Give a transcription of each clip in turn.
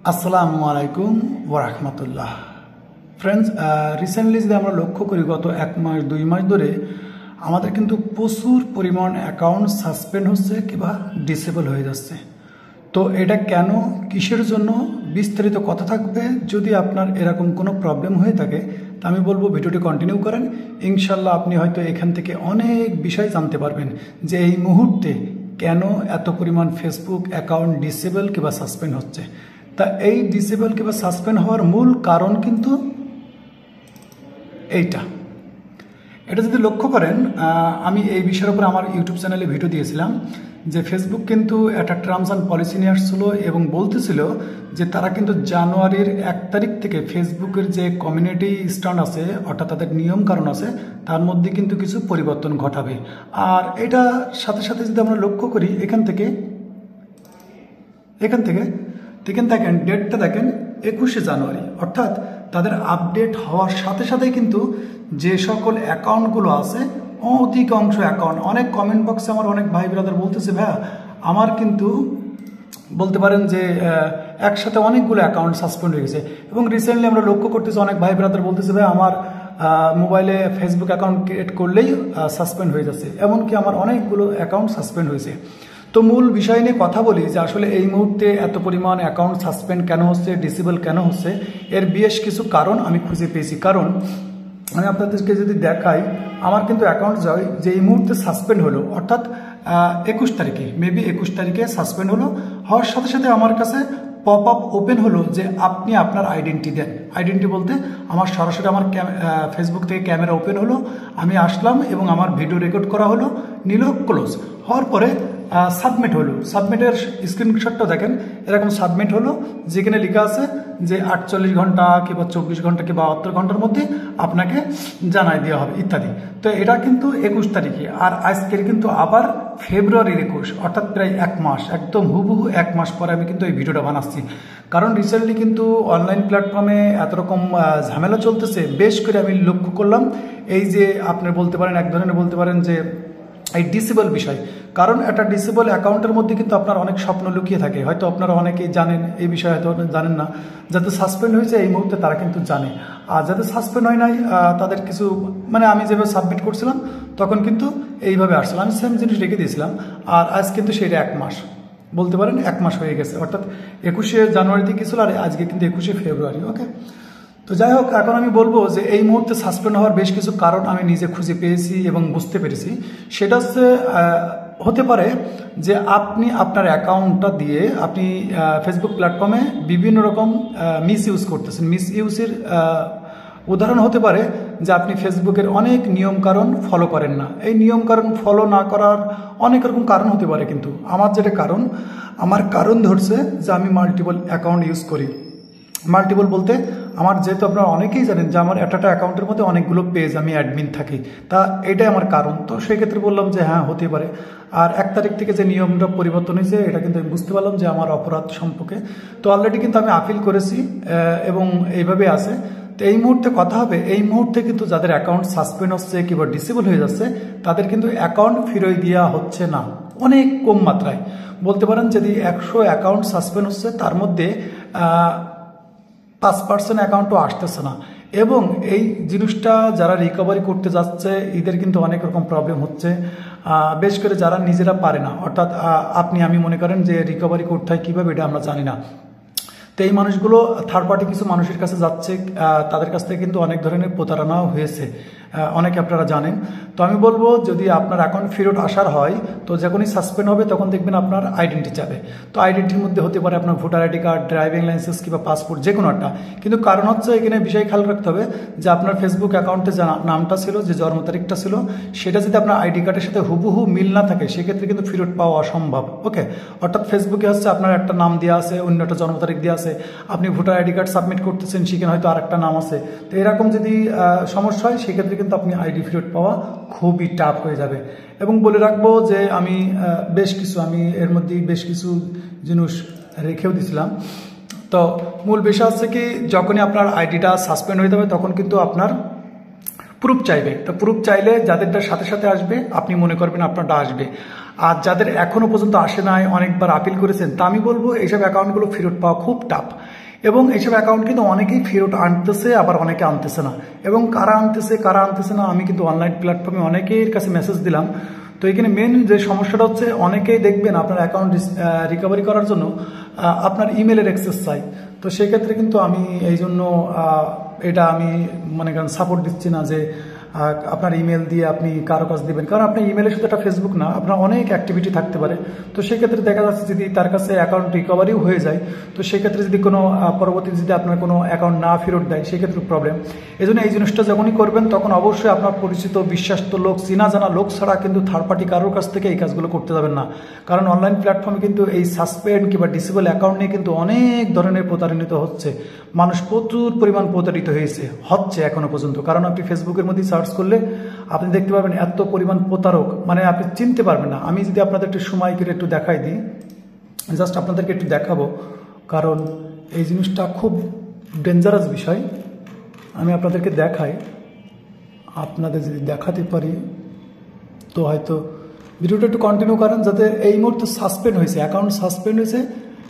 আসসালামু আলাইকুম ওয়া রাহমাতুল্লাহ। ফ্রেন্ডস, রিসেন্টলি যদি আমরা লক্ষ্য করি গত 1 মাস 2 মাস ধরে আমাদের কিন্তু প্রচুর পরিমাণ অ্যাকাউন্ট সাসপেন্ড হচ্ছে কিংবা ডিসেবল হয়ে যাচ্ছে। তো এটা কেন, কিসের জন্য, বিস্তারিত কথা থাকবে। যদি আপনার এরকম কোনো প্রবলেম হয়ে থাকে তা আমি বলবো ভিডিওটি কন্টিনিউ করেন। ইনশাল্লাহ আপনি হয়তো এখান থেকে অনেক বিষয় জানতে পারবেন যে এই মুহূর্তে কেন এত পরিমাণ ফেসবুক অ্যাকাউন্ট ডিসেবল কিংবা সাসপেন্ড হচ্ছে। তা এই ডিসেবল কিংবা সাসপেন্ড হওয়ার মূল কারণ কিন্তু এটা যদি লক্ষ্য করেন, আমি এই বিষয়ের উপর আমার ইউটিউব চ্যানেলে ভিডিও দিয়েছিলাম যে ফেসবুক কিন্তু একটা টার্মস অ্যান্ড পলিসি নিয়ে আসছিল এবং বলতেছিল যে তারা কিন্তু জানুয়ারির 1 তারিখ থেকে ফেসবুকের যে কমিউনিটি স্ট্যান্ড আছে, অর্থাৎ তাদের নিয়ম কারণ আছে, তার মধ্যে কিন্তু কিছু পরিবর্তন ঘটাবে। আর এটা সাথে সাথে যদি আমরা লক্ষ্য করি এখান থেকে দেখেন ডেটটা দেখেন 21শে জানুয়ারি, অর্থাৎ তাদের আপডেট হওয়ার সাথে সাথেই কিন্তু যে সকল অ্যাকাউন্টগুলো আছে অধিকাংশ অ্যাকাউন্ট, অনেক কমেন্ট বক্সে আমার অনেক ভাই ব্রাদার বলতেছে ভাইয়া আমার কিন্তু বলতে পারেন যে একসাথে অনেকগুলো অ্যাকাউন্ট সাসপেন্ড হয়ে গেছে। এবং রিসেন্টলি আমরা লক্ষ্য করতেছি অনেক ভাই ব্রাদার বলতেছে ভাই আমার মোবাইলে ফেসবুক অ্যাকাউন্ট ক্রিয়েট করলেই সাসপেন্ড হয়ে যাচ্ছে, এমনকি আমার অনেকগুলো অ্যাকাউন্ট সাসপেন্ড হয়েছে। তো মূল বিষয় নিয়ে কথা বলি যে আসলে এই মুহূর্তে এত পরিমাণ অ্যাকাউন্ট সাসপেন্ড কেন হচ্ছে, ডিসেবল কেন হচ্ছে, এর বেশ কিছু কারণ আমি খুঁজে পেয়েছি। কারণ আমি আপনাদেরকে যদি দেখাই, আমার কিন্তু অ্যাকাউন্ট যে এই মুহূর্তে সাসপেন্ড হলো, অর্থাৎ 21 তারিখে, মেবি 21 তারিখে সাসপেন্ড হওয়ার সাথে সাথে আমার কাছে পপ আপ ওপেন হলো যে আপনি আপনার আইডেন্টি দেন। আইডেন্টি বলতে আমার সরাসরি আমার ফেসবুক থেকে ক্যামেরা ওপেন হলো, আমি আসলাম এবং আমার ভিডিও রেকর্ড করা হলো, নিল, ক্লোজ হওয়ার পরে সাবমিট হলো। সাবমিটের স্ক্রিনশটটা দেখেন, এরকম সাবমিট হলো যেখানে লেখা আছে যে 48 ঘন্টা কিংবা 24 ঘন্টা কিংবা 72 ঘন্টার মধ্যে আপনাকে জানাই দেওয়া হবে ইত্যাদি। তো এটা কিন্তু 21 তারিখে, আর আজকের কিন্তু আবার ফেব্রুয়ারির 21, অর্থাৎ প্রায় 1 মাস, একদম হুবহু 1 মাস পরে আমি কিন্তু এই ভিডিওটা বানাচ্ছি। কারণ রিসেন্টলি কিন্তু অনলাইন প্ল্যাটফর্মে এত রকম ঝামেলা চলতেছে, বেশ করে আমি লক্ষ্য করলাম এই যে আপনি বলতে পারেন এক ধরনের বলতে পারেন যে এই ডিসেবল বিষয়। কারণ একটা ডিসেবল অ্যাকাউন্টের মধ্যে কিন্তু আপনার অনেক স্বপ্ন লুকিয়ে থাকে, হয়তো আপনারা অনেকেই জানেন এই বিষয়ে, হয়তো জানেন না। যাতে সাসপেন্ড হয়েছে এই মুহূর্তে তারা কিন্তু জানে, আর যাতে সাসপেন্ড হয় নাই তাদের কিছু মানে আমি যেভাবে সাবমিট করছিলাম তখন কিন্তু এইভাবে আসছিলাম, আমি সেম জিনিস রেখে দিয়েছিলাম। আর আজ কিন্তু সেটা 1 মাস বলতে পারেন 1 মাস হয়ে গেছে, অর্থাৎ 21শে জানুয়ারিতে গেছিল আর আজকে কিন্তু 21শে ফেব্রুয়ারি। ওকে, তো যাই হোক, এখন আমি বলবো যে এই মুহূর্তে সাসপেন্ড হওয়ার বেশ কিছু কারণ আমি নিজে খুঁজে পেয়েছি এবং বুঝতে পেরেছি। সেটা হচ্ছে হতে পারে যে আপনি আপনার অ্যাকাউন্টটা দিয়ে আপনি ফেসবুক প্ল্যাটফর্মে বিভিন্ন রকম মিস ইউজ করতেছেন। মিস ইউজের উদাহরণ হতে পারে যে আপনি ফেসবুকের অনেক নিয়মকানুন ফলো করেন না। এই নিয়মকানুন ফলো না করার অনেক রকম কারণ হতে পারে, কিন্তু আমার কারণ ধরছে যে আমি মাল্টিপল অ্যাকাউন্ট ইউজ করি। মাল্টিপল বলতে আমার, যেহেতু আপনারা অনেকেই জানেন যে আমার একটা অ্যাকাউন্টের মধ্যে অনেকগুলো পেজ আমি অ্যাডমিন থাকি, তা এটাই আমার কারণ। তো সেই ক্ষেত্রে বললাম যে হ্যাঁ হতে পারে। আর 1 তারিখ থেকে যে নিয়মটা পরিবর্তন হয়েছে এটা কিন্তু আমি বুঝতে পারলাম যে আমার অপরাধ সম্পর্কে। তো অলরেডি কিন্তু আমি আপিল করেছি এবং এইভাবে আছে। তো এই মুহূর্তে কথা হবে, এই মুহূর্তে কিন্তু যাদের অ্যাকাউন্ট সাসপেন্ড হচ্ছে কিংবা ডিসেবল হয়ে যাচ্ছে তাদের কিন্তু অ্যাকাউন্ট ফিরিয়ে দেওয়া হচ্ছে না, অনেক কম মাত্রায়। বলতে পারেন যদি 100 অ্যাকাউন্ট সাসপেন্ড হচ্ছে তার মধ্যে 5% অ্যাকাউন্টও আসতেছে না। এবং এই জিনিসটা যারা রিকভারি করতে যাচ্ছে এদের কিন্তু অনেক রকম প্রবলেম হচ্ছে, বেশ করে যারা নিজেরা পারে না, অর্থাৎ আমি মনে করেন যে রিকভারি করতে হয় কীভাবে এটা আমরা জানি না। তো এই মানুষগুলো থার্ড পার্টি কিছু মানুষের কাছে যাচ্ছে, তাদের কাছ থেকে কিন্তু অনেক ধরনের প্রতারণাও হয়েছে, অনেকে আপনারা জানেন। তো আমি বলবো যদি আপনার অ্যাকাউন্ট ফেরত আসার হয় তো যখনই সাসপেন্ড হবে তখন দেখবেন আপনার আইডেন্টি চাবে। তো আইডেন্টির মধ্যে হতে পারে আপনার voter ID card, driving licence কিংবা পাসপোর্ট, যে কোনো একটা। কিন্তু কারণ হচ্ছে এখানে বিষয় খেয়াল রাখতে হবে যে আপনার ফেসবুক অ্যাকাউন্টে যে নামটা ছিল, যে জন্ম তারিখটা ছিল, সেটা যদি আপনার আইডি কার্ডের সাথে হুবহু মিল না থাকে সেক্ষেত্রে কিন্তু ফেরত পাওয়া অসম্ভব। ওকে, অর্থাৎ ফেসবুকে হচ্ছে আপনার একটা নাম দেওয়া আছে, অন্য একটা জন্ম তারিখ দেওয়া আছে, আপনি ভোটার আইডি কার্ড সাবমিট করতেছেন সেখানে হয়তো আরেকটা নাম আছে। তো এরকম যদি সমস্যা হয় সেক্ষেত্রে কিন্তু আপনি আইডি ফেরত পাওয়া খুবই টাফ হয়ে যাবে। এবং বলে রাখবো যে আমি এর মধ্যে বেশ কিছু জিনিস রেখেও দিছিলাম। তো মূল বিষয় হচ্ছে কি, যখনই আপনার আইডিটা সাসপেন্ড হয়ে যাবে তখন কিন্তু আপনার প্রুফ চাইবে। তো প্রুফ চাইলে যাদেরটা সাথে সাথে আসবে আপনি মনে করবেন আপনারটা আসবে, আর যাদের এখনো পর্যন্ত আসে নাই, অনেকবার আপিল করেছেন, তা আমি বলবো এইসব অ্যাকাউন্টগুলো ফেরত পাওয়া খুব টাফ। এবং এইসব অ্যাকাউন্ট কিন্তু অনেকেই ফেরত আনতেছে, আবার অনেকে আনতেছে না। এবং কারা আনতেছে না আমি কিন্তু অনলাইন প্ল্যাটফর্মে অনেকের কাছে মেসেজ দিলাম। তো এখানে মেন যে সমস্যাটা হচ্ছে, অনেকেই দেখবেন আপনার অ্যাকাউন্ট রিকভারি করার জন্য আপনার ইমেলের অ্যাক্সেস চাই। তো সেক্ষেত্রে কিন্তু আমি এই জন্য এটা আমি মনে করেন সাপোর্ট দিচ্ছি না যে আপনার ইমেল দিয়ে আপনি কারো কাছে দিবেন, কারণ আপনার ইমেলে শুধু একটা ফেসবুক না, আপনার অনেক অ্যাক্টিভিটি থাকতে পারে। তো সেক্ষেত্রে দেখা যাচ্ছে যদি তার কাছে অ্যাকাউন্ট রিকভারিও হয়ে যায়, তো সেক্ষেত্রে যদি কোনো পরবর্তী যদি আপনার কোনো অ্যাকাউন্ট না ফেরত দেয়, সেক্ষেত্রে প্রবলেম। এই জন্য এই জিনিসটা যখনই করবেন তখন অবশ্যই আপনার পরিচিত বিশ্বস্ত লোক, চেনা জানা লোক ছাড়া কিন্তু থার্ড পার্টি কারোর কাছ থেকে এই কাজগুলো করতে যাবেন না। কারণ অনলাইন প্ল্যাটফর্মে কিন্তু এই সাসপেন্ড কিংবা ডিসেবল অ্যাকাউন্ট নিয়ে কিন্তু অনেক ধরনের প্রতারিত হচ্ছে। মানুষ প্রচুর পরিমাণ প্রতারিত হচ্ছে এখনো পর্যন্ত। কারণ আপনি ফেসবুকের মধ্যে সার্চ করলে আপনি দেখতে পাবেন এত পরিমাণ প্রতারক, মানে আপনি চিনতে পারবেন না। আমি যদি আপনাদের একটু সময় করে একটু দেখাই দিই, জাস্ট আপনাদেরকে একটু দেখাবো, কারণ এই জিনিসটা খুব ডেঞ্জারাস বিষয়। আমি আপনাদেরকে দেখাই, আপনাদের যদি দেখাতে পারি তো হয়তো ভিডিওটা একটু কন্টিনিউ করেন, যাতে এই মুহূর্তে সাসপেন্ড হয়েছে, অ্যাকাউন্ট সাসপেন্ড হয়েছে,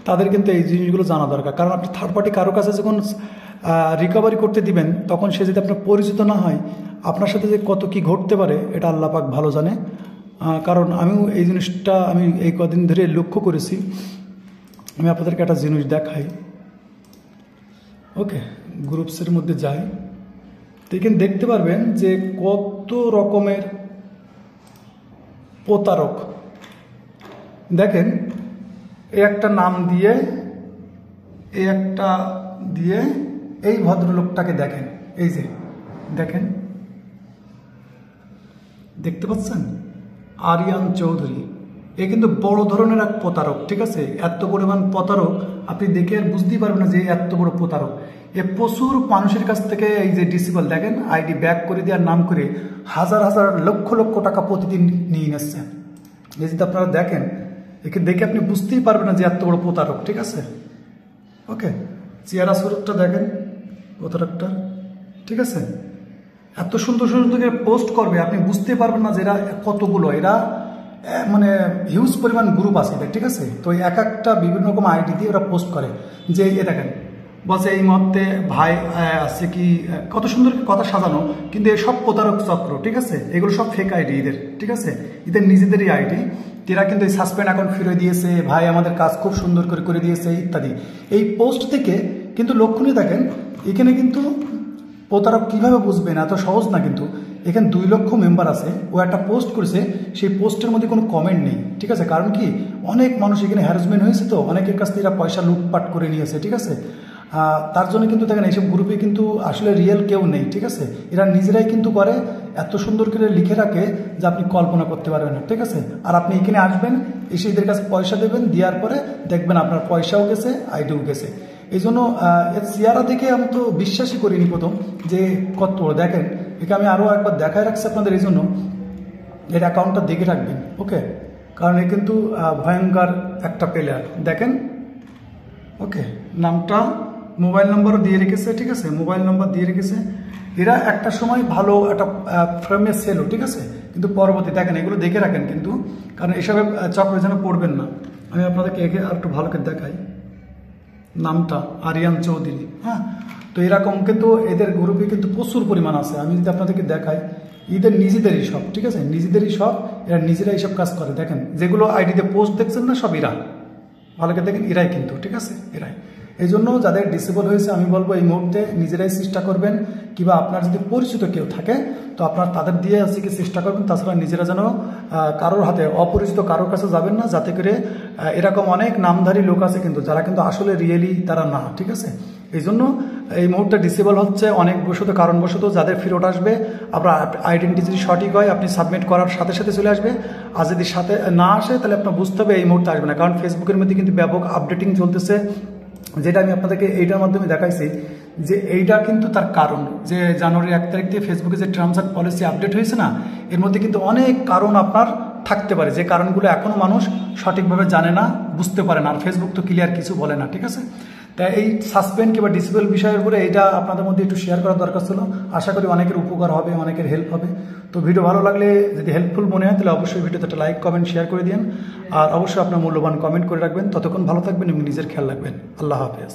তাদের কিন্তু এই জিনিসগুলো জানা দরকার। কারণ আপনি থার্ড পার্টি কারো কাছে যখন রিকভারি করতে দিবেন, তখন সে যদি আপনার পরিচিত না হয়, আপনার সাথে যে কত কি ঘটতে পারে এটা আল্লাহ পাক ভালো জানে। কারণ আমিও এই জিনিসটা আমি এই কদিন ধরে লক্ষ্য করেছি। আমি আপনাদেরকে একটা জিনিস দেখাই। ওকে, গ্রুপসের মধ্যে যাই, তো এখানে দেখতে পারবেন যে কত রকমের প্রতারক। দেখেন, একটা নাম দিয়ে এই ভদ্রলোকটাকে দেখেন, এই যে দেখেন, দেখতে পাচ্ছেন, আরিয়ান চৌধুরী। এ কিন্তু বড় ধরনের এক প্রতারক, ঠিক আছে? এত পরিমাণ প্রতারক আপনি দেখে আর বুঝতেই পারবেন না যে এত বড় প্রতারক। এ প্রচুর মানুষের কাছ থেকে এই যে ডিসেবল দেখেন আইডি ব্যাক করে দেওয়ার নাম করে হাজার হাজার লক্ষ লক্ষ টাকা প্রতিদিন নিয়ে নিচ্ছেন। এই যদি আপনারা দেখেন, একে দেখে আপনি বুঝতেই পারবেন না যে এত বড় প্রতারক, ঠিক আছে? ওকে, চেহারা স্বরূপটা দেখেন প্রতারকটা, ঠিক আছে? এত সুন্দর সুন্দর পোস্ট করবে, আপনি বুঝতে পারবেন না যে এরা কতগুলো, এরা মানে হিউজ পরিমাণ গ্রুপ আছে, ঠিক আছে? তো এক একটা বিভিন্ন রকম আইডি দিয়ে ওরা পোস্ট করে যে এ দেখেন বলছে এই মুহূর্তে ভাই আছে কি, কত সুন্দর কথা সাজানো, কিন্তু এসব প্রতারক চক্র, ঠিক আছে? এগুলো সব ফেক আইডি এদের, ঠিক আছে? এদের নিজেদেরই আইডি। এরা কিন্তু এই সাসপেন্ড অ্যাকাউন্ট ফিরে দিয়েছে, ভাই আমাদের কাজ খুব সুন্দর করে দিয়েছে ইত্যাদি। এই পোস্ট থেকে কিন্তু লক্ষণীয় দেখেন, এখানে কিন্তু প্রতারক কিভাবে বুঝবেন, এত সহজ না। কিন্তু এখানে 2 লক্ষ মেম্বার আছে, ও একটা পোস্ট করেছে, সেই পোস্টের মধ্যে কোনো কমেন্ট নেই, ঠিক আছে? কারণ কি, অনেক মানুষ এখানে হ্যারাসমেন্ট হয়েছে, তো অনেকের কাছ থেকে এরা পয়সা লুটপাট করে নিয়েছে, ঠিক আছে? তার জন্য কিন্তু দেখেন এইসব গ্রুপে কিন্তু আসলে রিয়েল কেউ নেই, ঠিক আছে? এরা নিজেরাই কিন্তু করে, এত সুন্দর করে লিখে রাখে যে আপনি কল্পনা করতে পারবেন না, ঠিক আছে? আর আপনি এখানে আসবেন, এসে এদের কাছে পয়সা দেবেন, দেওয়ার পরে দেখবেন আপনার পয়সাও গেছে, আইডিও গেছে। এই জন্য এর চেহারা দেখে আমি তো বিশ্বাসই করিনি প্রথম যে কত বড়। দেখেন, একে আমি আরও একবার দেখায় রাখছি আপনাদের, এই জন্য এর অ্যাকাউন্টটা দেখে রাখবেন, ওকে? কারণ এ কিন্তু ভয়ঙ্কর একটা প্লেয়ার। দেখেন, ওকে, নামটা মোবাইল নম্বরও দিয়ে রেখেছে, ঠিক আছে? মোবাইল নম্বর দিয়ে রেখেছে। এরা একটা সময় ভালো একটা ফ্রেমে সেলও, ঠিক আছে? কিন্তু পরবর্তী দেখেন, এগুলো দেখে রাখেন কিন্তু, কারণ এসবে চক্রে যেন পড়বেন না। আমি আপনাদেরকে একে আর একটু ভালো করে দেখাই, নামটা আরিয়ান চৌধুরী। হ্যাঁ, তো এরকম কিন্তু এদের গ্রুপে কিন্তু প্রচুর পরিমাণ আছে। আমি যদি আপনাদেরকে দেখাই, এদের নিজেদেরই সব, ঠিক আছে? নিজেদেরই সব, এরা নিজেরাই সব কাজ করে। দেখেন, যেগুলো আইডিতে পোস্ট দেখছেন না, সব এরা, ভালো করে দেখেন, এরাই কিন্তু, ঠিক আছে? এরাই। এই জন্য যাদের ডিসেবল হয়েছে আমি বলবো এই মুহূর্তে নিজেরাই চেষ্টা করবেন, কিংবা আপনার যদি পরিচিত কেউ থাকে তো আপনার তাদের দিয়ে আজকে চেষ্টা করবেন। তাছাড়া নিজেরা যেন কারোর হাতে, অপরিচিত কারোর কাছে যাবেন না, যাতে করে এরকম অনেক নামধারী লোক আছে কিন্তু যারা কিন্তু আসলে রিয়েলি তারা না, ঠিক আছে? এই জন্য এই মুহূর্তে ডিসেবল হচ্ছে অনেক বশত, কারণবশত। যাদের ফেরত আসবে, আপনার আইডেন্টি যদি সঠিক হয়, আপনি সাবমিট করার সাথে সাথে চলে আসবে। আর যদি সাথে না আসে, তাহলে আপনার বুঝতে হবে এই মুহূর্তে আসবে না। কারণ ফেসবুকের মধ্যে কিন্তু ব্যাপক আপডেটিং চলতেছে, যেটা আমি আপনাদেরকে এইটার মাধ্যমে দেখাইছি যে এইটা কিন্তু তার কারণ, যে জানুয়ারি 1 তারিখ থেকে ফেসবুকে যে টার্মস অ্যান্ড পলিসি আপডেট হয়েছে না, এর মধ্যে কিন্তু অনেক কারণ আপনার থাকতে পারে, যে কারণগুলো এখনও মানুষ সঠিকভাবে জানে না, বুঝতে পারে না। আর ফেসবুক তো ক্লিয়ার কিছু বলে না, ঠিক আছে? তাই এই সাসপেন্ড কিংবা ডিসেবল বিষয়ের উপরে এইটা আপনাদের মধ্যে একটু শেয়ার করার দরকার ছিল। আশা করি অনেকের উপকার হবে, অনেকের হেল্প হবে। তো ভিডিও ভালো লাগলে, যদি হেল্পফুল মনে হয়, তাহলে অবশ্যই ভিডিওতে একটা লাইক, কমেন্ট, শেয়ার করে দিন। আর অবশ্যই আপনার মূল্যবান কমেন্ট করে রাখবেন। ততক্ষণ ভালো থাকবেন এবং নিজের খেয়াল রাখবেন। আল্লাহ হাফেজ।